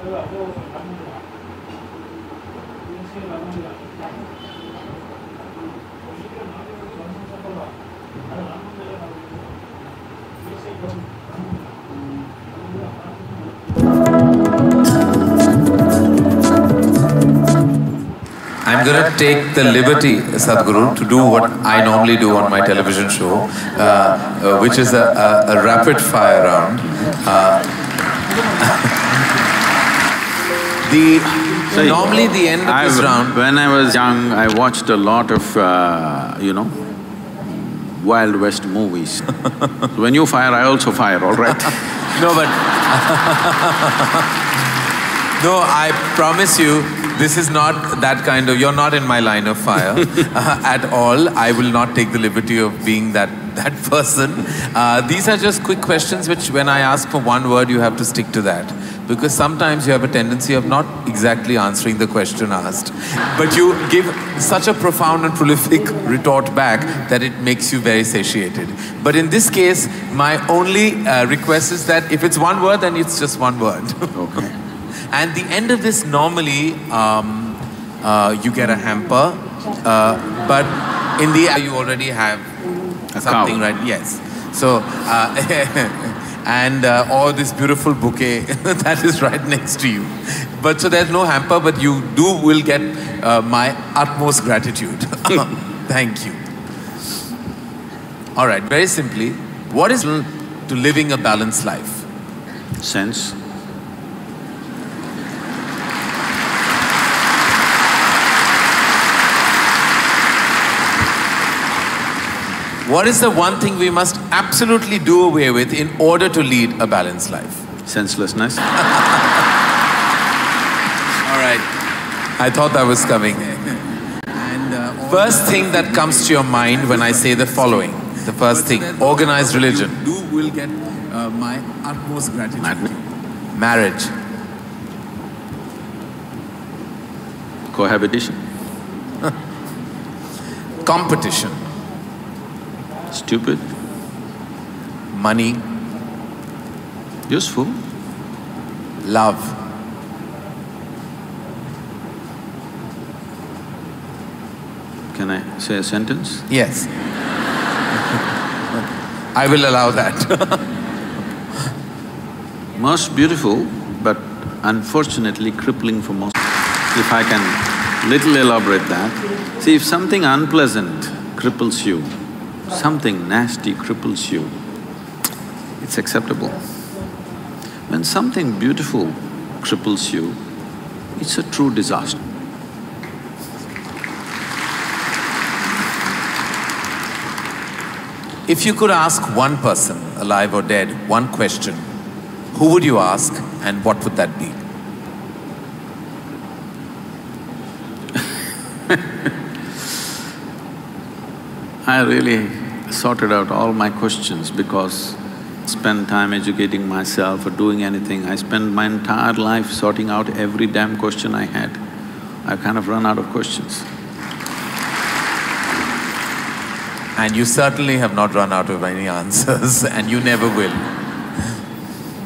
I'm going to take the liberty, Sadhguru, to do what I normally do on my television show, which is a rapid fire round. Normally the end of this round… When I was young, I watched a lot of, Wild West movies. When you fire, I also fire, all right? No, but… No, I promise you, this is not that kind of… You're not in my line of fire at all. I will not take the liberty of being that person. These are just quick questions which when I ask for one word, you have to stick to that. Because sometimes you have a tendency of not exactly answering the question asked. But you give such a profound and prolific retort back that it makes you very satiated. But in this case, my only request is that if it's one word, then it's just one word. Okay. And the end of this, normally, you get a hamper, but in the end, you already have something, right? Yes. So, and or this beautiful bouquet that is right next to you. But so there's no hamper, but you will get my utmost gratitude. Thank you. All right, very simply, what is to living a balanced life? Sense. What is the one thing we must absolutely do away with in order to lead a balanced life? Senselessness. All right. I thought that was coming. And first thing that comes to your mind when I say the following, the first thing, organized religion. You will get my utmost gratitude. Marriage. Cohabitation. Competition. Stupid. Money. Useful. Love. Can I say a sentence? Yes. I will allow that. Most beautiful, but unfortunately crippling for most. If I can little elaborate that. See, if something unpleasant cripples you, something nasty cripples you, it's acceptable. When something beautiful cripples you, it's a true disaster. If you could ask one person, alive or dead, one question, who would you ask and what would that be? I really sorted out all my questions because I spend time educating myself or doing anything. I spend my entire life sorting out every damn question I had. I've kind of run out of questions. And you certainly have not run out of any answers and you never will.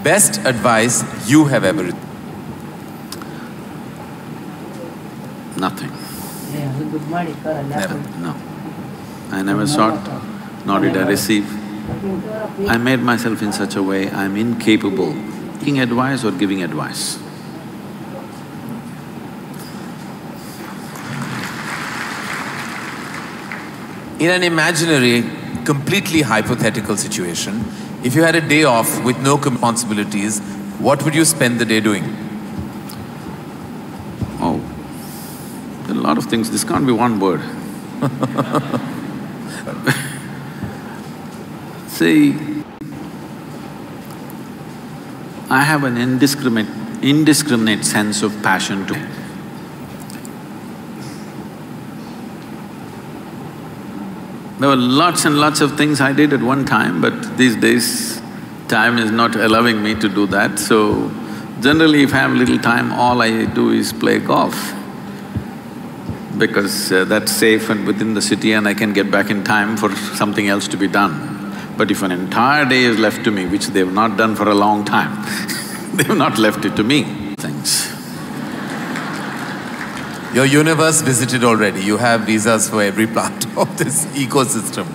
Best advice you have ever received? Nothing. Never. No. I never sought, nor did I receive. I made myself in such a way I'm incapable of giving advice or giving advice. In an imaginary, completely hypothetical situation, if you had a day off with no responsibilities, what would you spend the day doing? Oh, there are a lot of things, this can't be one word. See, I have an indiscriminate sense of passion too. There were lots and lots of things I did at one time, but these days, time is not allowing me to do that, so generally if I have little time, all I do is play golf. Because that's safe and within the city and I can get back in time for something else to be done. But if an entire day is left to me, which they've not done for a long time, they've not left it to me. things. Your universe visited already. You have visas for every part of this ecosystem.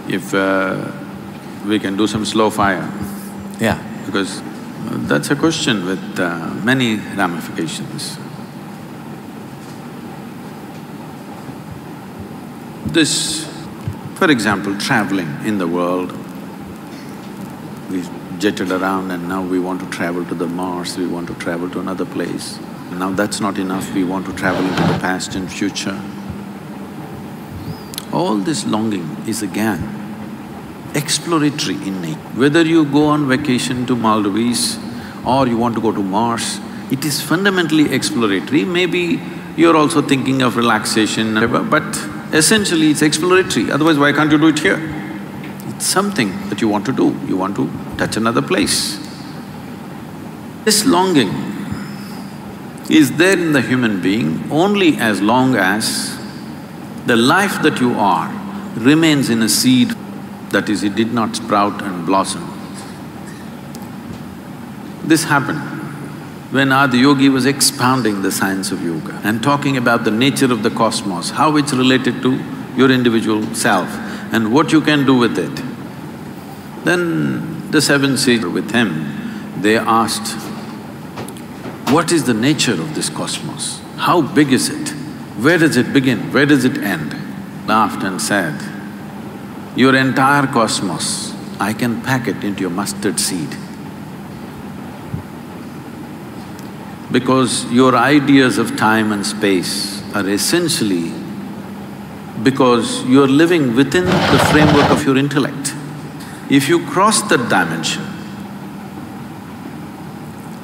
If we can do some slow fire. Yeah. Because that's a question with many ramifications. This, for example, traveling in the world, we jetted around and now we want to travel to the Mars, we want to travel to another place. Now that's not enough, we want to travel into the past and future. All this longing is again exploratory in nature. Whether you go on vacation to Maldives or you want to go to Mars, it is fundamentally exploratory. Maybe you're also thinking of relaxation, but essentially it's exploratory, otherwise why can't you do it here? It's something that you want to do, you want to touch another place. This longing is there in the human being only as long as the life that you are remains in a seed, that is, it did not sprout and blossom. This happened when Adiyogi was expounding the science of yoga and talking about the nature of the cosmos, how it's related to your individual self and what you can do with it. Then the seven sages with him, they asked, what is the nature of this cosmos? How big is it? Where does it begin? Where does it end? Laughed and said, your entire cosmos, I can pack it into your mustard seed. Because your ideas of time and space are essentially because you're living within the framework of your intellect. If you cross that dimension,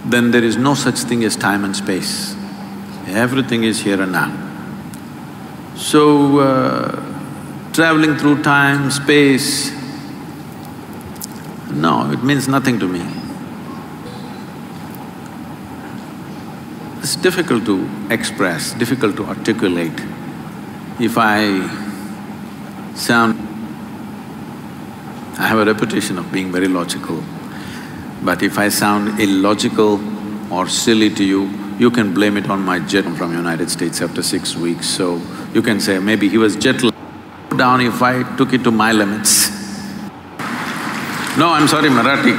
then there is no such thing as time and space. Everything is here and now. So, traveling through time, space, no, it means nothing to me. It's difficult to express, difficult to articulate. If I have a reputation of being very logical, but if I sound illogical or silly to you, you can blame it on my jet from United States after 6 weeks, so you can say maybe he was jet lagged. Down if I took it to my limits. No, I'm sorry, Marathi.